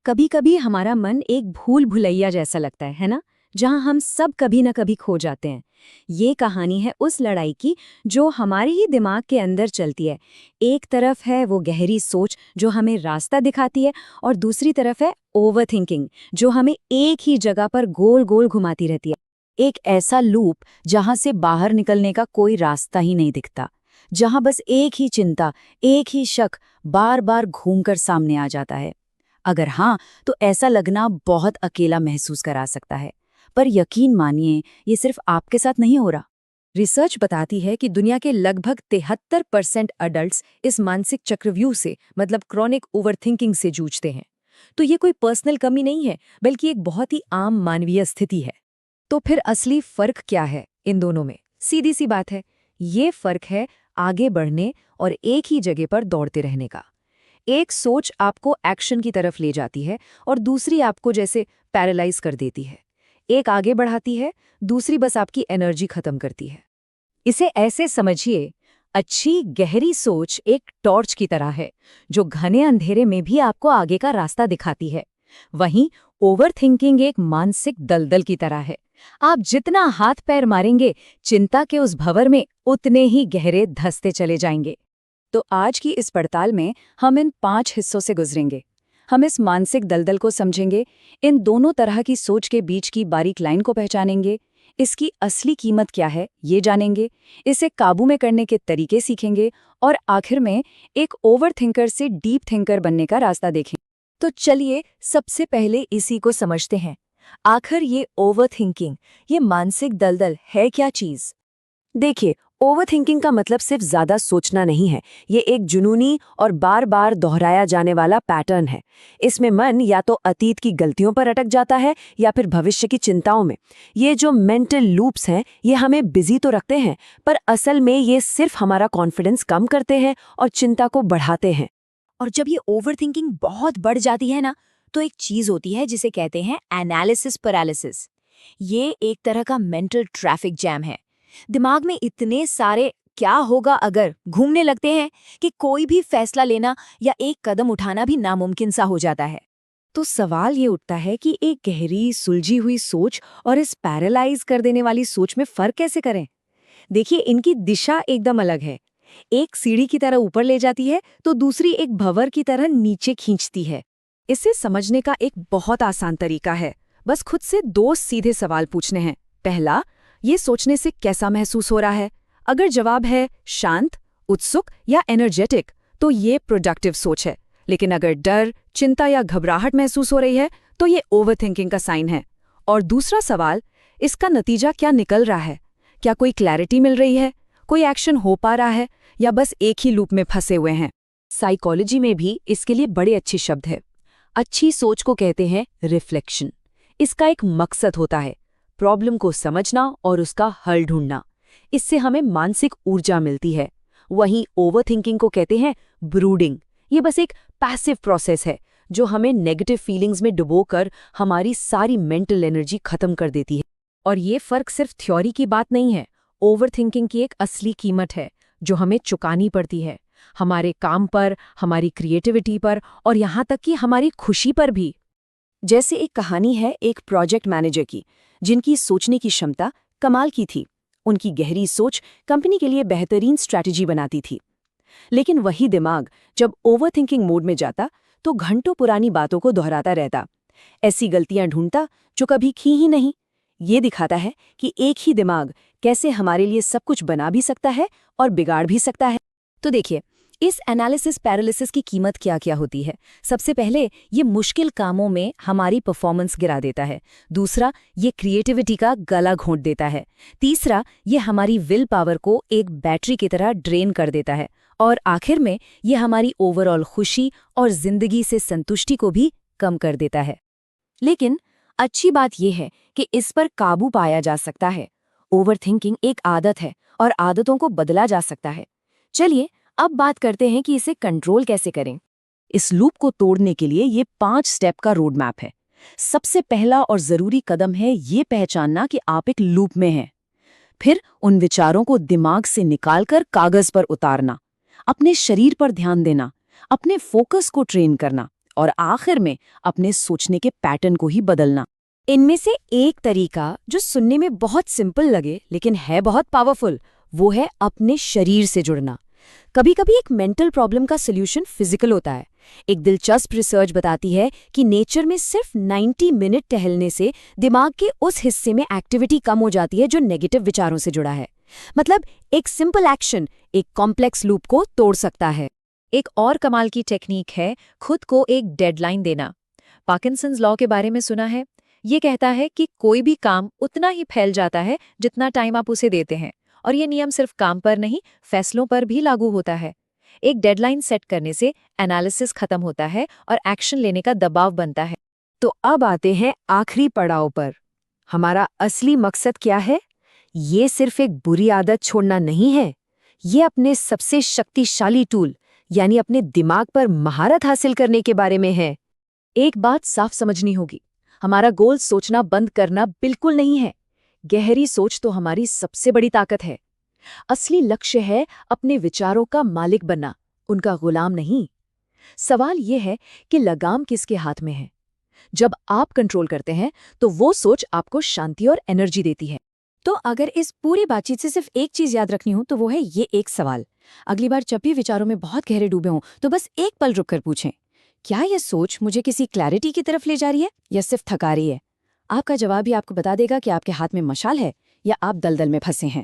कभी कभी हमारा मन एक भूल भुलैया जैसा लगता है ना, जहां हम सब कभी ना कभी खो जाते हैं। ये कहानी है उस लड़ाई की जो हमारे ही दिमाग के अंदर चलती है। एक तरफ है वो गहरी सोच जो हमें रास्ता दिखाती है, और दूसरी तरफ है ओवर थिंकिंग जो हमें एक ही जगह पर गोल गोल घुमाती रहती है। एक ऐसा लूप जहां से बाहर निकलने का कोई रास्ता ही नहीं दिखता, जहां बस एक ही चिंता, एक ही शक बार बार घूमकर सामने आ जाता है। अगर हाँ, तो ऐसा लगना बहुत अकेला महसूस करा सकता है। पर यकीन मानिए, ये सिर्फ आपके साथ नहीं हो रहा। रिसर्च बताती है कि दुनिया के लगभग 73% अडल्ट्स इस मानसिक चक्रव्यूह से, मतलब क्रॉनिक ओवरथिंकिंग से जूझते हैं। तो ये कोई पर्सनल कमी नहीं है, बल्कि एक बहुत ही आम मानवीय स्थिति है। तो फिर असली फर्क क्या है इन दोनों में? सीधी सी बात है, ये फर्क है आगे बढ़ने और एक ही जगह पर दौड़ते रहने का। एक सोच आपको एक्शन की तरफ ले जाती है और दूसरी आपको जैसे पैरालाइज कर देती है। एक आगे बढ़ाती है, दूसरी बस आपकी एनर्जी खत्म करती है। इसे ऐसे समझिए, अच्छी गहरी सोच एक टॉर्च की तरह है जो घने अंधेरे में भी आपको आगे का रास्ता दिखाती है। वहीं ओवरथिंकिंग एक मानसिक दलदल की तरह है। आप जितना हाथ पैर मारेंगे, चिंता के उस भंवर में उतने ही गहरे धंसते चले जाएंगे। तो आज की इस पड़ताल में हम इन 5 हिस्सों से गुजरेंगे। हम इस मानसिक दलदल को समझेंगे, इन दोनों तरह की सोच के बीच की बारीक लाइन को पहचानेंगे, इसकी असली कीमत क्या है ये जानेंगे, इसे काबू में करने के तरीके सीखेंगे और आखिर में एक ओवरथिंकर से डीप थिंकर बनने का रास्ता देखेंगे। तो चलिए सबसे पहले इसी को समझते हैं। आखिर ये ओवरथिंकिंग, ये मानसिक दलदल है क्या चीज? देखिए, ओवरथिंकिंग का मतलब सिर्फ ज्यादा सोचना नहीं है। ये एक जुनूनी और बार बार दोहराया जाने वाला पैटर्न है। इसमें मन या तो अतीत की गलतियों पर अटक जाता है या फिर भविष्य की चिंताओं में। ये जो मेंटल लूप्स हैं, ये हमें बिजी तो रखते हैं, पर असल में ये सिर्फ हमारा कॉन्फिडेंस कम करते हैं और चिंता को बढ़ाते हैं। और जब ये ओवरथिंकिंग बहुत बढ़ जाती है ना, तो एक चीज होती है जिसे कहते हैं एनालिसिस पैरालिसिस। ये एक तरह का मेंटल ट्रैफिक जैम है। दिमाग में इतने सारे क्या होगा अगर घूमने लगते हैं कि कोई भी फैसला लेना या एक कदम उठाना भी नामुमकिन सा हो जाता है। तो सवाल ये उठता है कि एक गहरी सुलझी हुई सोच और इस पैरालाइज कर देने वाली सोच में फर्क कैसे करें? देखिए, इनकी दिशा एकदम अलग है। एक सीढ़ी की तरह ऊपर ले जाती है तो दूसरी एक भंवर की तरह नीचे खींचती है। इसे समझने का एक बहुत आसान तरीका है। बस खुद से 2 सीधे सवाल पूछने हैं। पहला, ये सोचने से कैसा महसूस हो रहा है? अगर जवाब है शांत, उत्सुक या एनर्जेटिक, तो ये प्रोडक्टिव सोच है। लेकिन अगर डर, चिंता या घबराहट महसूस हो रही है, तो ये ओवरथिंकिंग का साइन है। और दूसरा सवाल, इसका नतीजा क्या निकल रहा है? क्या कोई क्लैरिटी मिल रही है? कोई एक्शन हो पा रहा है, या बस एक ही लूप में फंसे हुए हैं? साइकोलॉजी में भी इसके लिए बड़े अच्छे शब्द है। अच्छी सोच को कहते हैं रिफ्लेक्शन। इसका एक मकसद होता है प्रॉब्लम को समझना और उसका हल ढूंढना। इससे हमें मानसिक ऊर्जा मिलती है। वहीं ओवरथिंकिंग को कहते हैं ब्रूडिंग। ये बस एक पैसिव प्रोसेस है जो हमें नेगेटिव फीलिंग्स में डुबोकर हमारी सारी मेंटल एनर्जी खत्म कर देती है। और ये फर्क सिर्फ थ्योरी की बात नहीं है। ओवरथिंकिंग की एक असली कीमत है जो हमें चुकानी पड़ती है, हमारे काम पर, हमारी क्रिएटिविटी पर और यहाँ तक कि हमारी खुशी पर भी। जैसे एक कहानी है एक प्रोजेक्ट मैनेजर की, जिनकी सोचने की क्षमता कमाल की थी। उनकी गहरी सोच कंपनी के लिए बेहतरीन स्ट्रैटेजी बनाती थी। लेकिन वही दिमाग जब ओवरथिंकिंग मोड में जाता तो घंटों पुरानी बातों को दोहराता रहता, ऐसी गलतियां ढूंढता जो कभी की ही नहीं। ये दिखाता है कि एक ही दिमाग कैसे हमारे लिए सब कुछ बना भी सकता है और बिगाड़ भी सकता है। तो देखिए, इस एनालिसिस पैरालिसिस की कीमत क्या क्या होती है। सबसे पहले, ये मुश्किल कामों में हमारी परफॉर्मेंस गिरा देता है। दूसरा, ये क्रिएटिविटी का गला घोंट देता है। तीसरा, ये हमारी विल पावर को एक बैटरी की तरह ड्रेन कर देता है। और आखिर में, ये हमारी ओवरऑल खुशी और जिंदगी से संतुष्टि को भी कम कर देता है। लेकिन अच्छी बात यह है कि इस पर काबू पाया जा सकता है। ओवरथिंकिंग एक आदत है और आदतों को बदला जा सकता है। चलिए अब बात करते हैं कि इसे कंट्रोल कैसे करें। इस लूप को तोड़ने के लिए ये 5 स्टेप का रोड मैप है। सबसे पहला और जरूरी कदम है ये पहचानना कि आप एक लूप में हैं। फिर उन विचारों को दिमाग से निकालकर कागज पर उतारना, अपने शरीर पर ध्यान देना, अपने फोकस को ट्रेन करना और आखिर में अपने सोचने के पैटर्न को ही बदलना। इनमें से एक तरीका जो सुनने में बहुत सिंपल लगे लेकिन है बहुत पावरफुल, वो है अपने शरीर से जुड़ना। कभी कभी एक मेंटल प्रॉब्लम का सोल्यूशन फिजिकल होता है। एक दिलचस्प रिसर्च बताती है कि नेचर में सिर्फ 90 मिनट टहलने से दिमाग के उस हिस्से में एक्टिविटी कम हो जाती है जो नेगेटिव विचारों से जुड़ा है। मतलब एक सिंपल एक्शन एक कॉम्प्लेक्स लूप को तोड़ सकता है। एक और कमाल की टेक्निक है खुद को एक डेडलाइन देना। पार्किंसंस लॉ के बारे में सुना है? ये कहता है कि कोई भी काम उतना ही फैल जाता है जितना टाइम आप उसे देते हैं, और ये नियम सिर्फ काम पर नहीं, फैसलों पर भी लागू होता है। एक डेडलाइन सेट करने से एनालिसिस खत्म होता है और एक्शन लेने का दबाव बनता है। तो अब आते हैं आखिरी पड़ाव पर। हमारा असली मकसद क्या है? ये सिर्फ एक बुरी आदत छोड़ना नहीं है, ये अपने सबसे शक्तिशाली टूल यानी अपने दिमाग पर महारत हासिल करने के बारे में है। एक बात साफ समझनी होगी, हमारा गोल सोचना बंद करना बिल्कुल नहीं है। गहरी सोच तो हमारी सबसे बड़ी ताकत है। असली लक्ष्य है अपने विचारों का मालिक बनना, उनका गुलाम नहीं। सवाल यह है कि लगाम किसके हाथ में है। जब आप कंट्रोल करते हैं तो वो सोच आपको शांति और एनर्जी देती है। तो अगर इस पूरी बातचीत से सिर्फ एक चीज याद रखनी हो तो वो है ये एक सवाल। अगली बार जब भी विचारों में बहुत गहरे डूबे हों तो बस एक पल रुककर पूछें, क्या यह सोच मुझे किसी क्लैरिटी की तरफ ले जा रही है या सिर्फ थका रही है? आपका जवाब ही आपको बता देगा कि आपके हाथ में मशाल है या आप दलदल में फंसे हैं।